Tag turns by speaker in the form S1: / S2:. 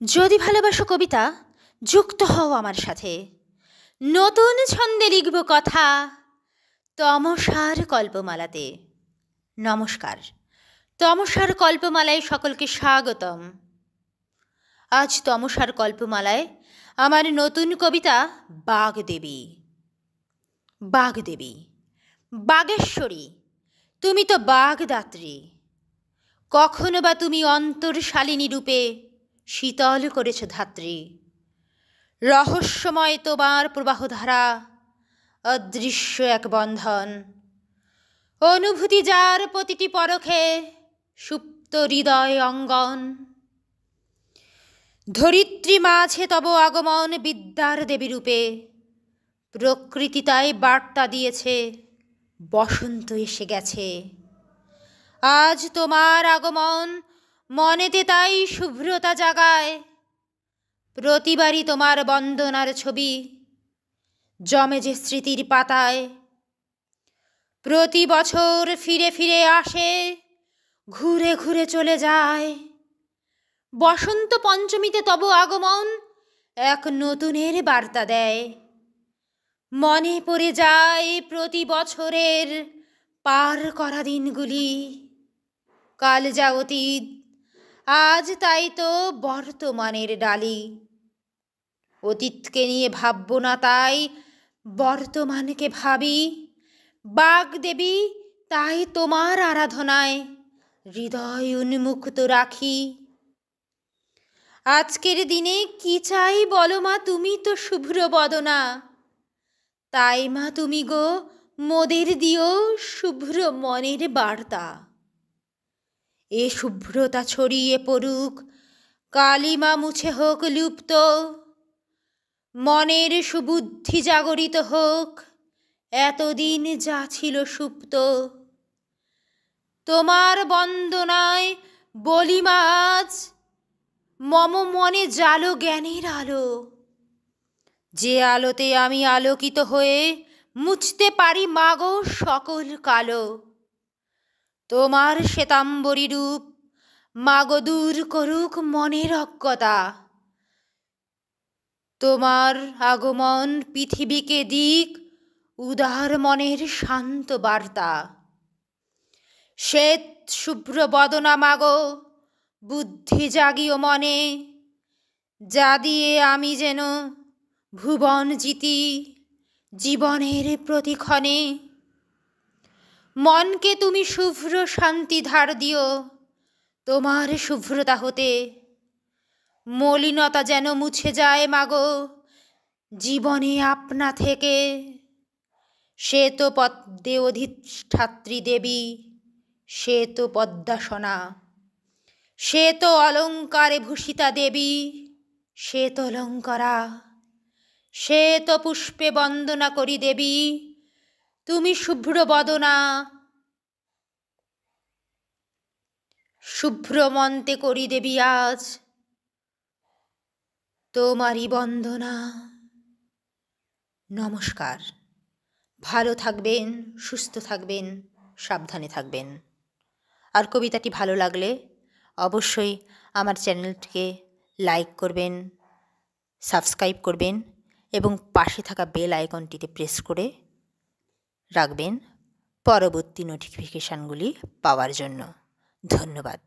S1: যদি ভালোবাসো কবিতা, যুক্ত হও আমার সাথে। নতুন ছন্দে লিখব কথা তমসার কল্পমালাতে। নমস্কার, তমসার কল্পমালায় সকলকে স্বাগতম। আজ তমসার কল্পমালায় আমার নতুন কবিতা বাগদেবী। বাগদেবী, বাগেশ্বরী, তুমি তো বাগদাত্রী। কখনো বা তুমি অন্তরশালিনী রূপে শীতল করেছ ধাত্রী। রহস্যময় তোমার প্রবাহধারা, অদৃশ্য এক বন্ধন। অনুভূতি যার প্রতিটি পরখে সুপ্ত হৃদয় অঙ্গন। ধরিত্রী মাঝে তব আগমন বিদ্যার দেবী রূপে। প্রকৃতি তাই বার্তা দিয়েছে, বসন্ত এসে গেছে। আজ তোমার আগমন মনেতে তাই শুভ্রতা জাগায়। প্রতিবারই তোমার বন্দনার ছবি জমে যে স্মৃতির পাতায়। প্রতি বছর ফিরে ফিরে আসে, ঘুরে ঘুরে চলে যায়। বসন্ত পঞ্চমীতে তব আগমন এক নতুনের বার্তা দেয়। মনে পড়ে যায় প্রতি বছরের পার করা দিনগুলি। কাল যা অতীত, আজ তাই তো বর্তমানের ডালি। অতীতকে নিয়ে ভাবব না তাই বর্তমানকে ভাবি। বাগদেবী, তাই তোমার আরাধনায় হৃদয় উন্মুক্ত রাখি। আজকের দিনে কি চাই বলো মা, তুমি তো শুভ্র বদনা। তাই মা তুমি গো মোদের দিও শুভ্র মনের বার্তা। এ শুভ্রতা ছড়িয়ে পড়ুক, কালিমা মুছে হোক লুপ্ত। মনের সুবুদ্ধি জাগরিত হোক, এতদিন যা ছিল সুপ্ত। তোমার বন্দনায় বলি মা আজ, মম মনে জালো জ্ঞানের আলো। যে আলোতে আমি আলোকিত হয়ে মুছতে পারি মাগো সকল কালো। তোমার শ্বেতাম্বরী রূপ মাগো দূর করুক মনের অজ্ঞতা। তোমার আগমন পৃথিবীকে দিক উদার মনের শান্ত বার্তা। শ্বেত শুভ্র বদনা মাগো, বুদ্ধি জাগিও মনে। যা দিয়ে আমি যেন ভুবন জিতি জীবনের প্রতিক্ষণে। মনকে তুমি শুভ্র শান্তি ধার দিও তোমার শুভ্রতা হতে। মলিনতা যেন মুছে যায় মাগো জীবনে আপনা থেকে। সে তো পদ্মে অধিষ্ঠাত্রী দেবী, সে তো পদ্মাসনা। সে তো অলঙ্কারে ভূষিতা দেবী, সে তো অলঙ্কারা। সে তো পুষ্পে বন্দনা করি দেবী, তুমি শুভ্র বদনা। শুভ্র মন্তে করি দেবী আজ তোমারই বন্দনা। নমস্কার, ভালো থাকবেন, সুস্থ থাকবেন, সাবধানে থাকবেন। আর কবিতাটি ভালো লাগলে অবশ্যই আমার চ্যানেলটিকে লাইক করবেন, সাবস্ক্রাইব করবেন এবং পাশে থাকা বেল আইকনটিতে প্রেস করে রাখবেন পরবর্তী নোটিফিকেশানগুলি পাওয়ার জন্য। ধন্যবাদ।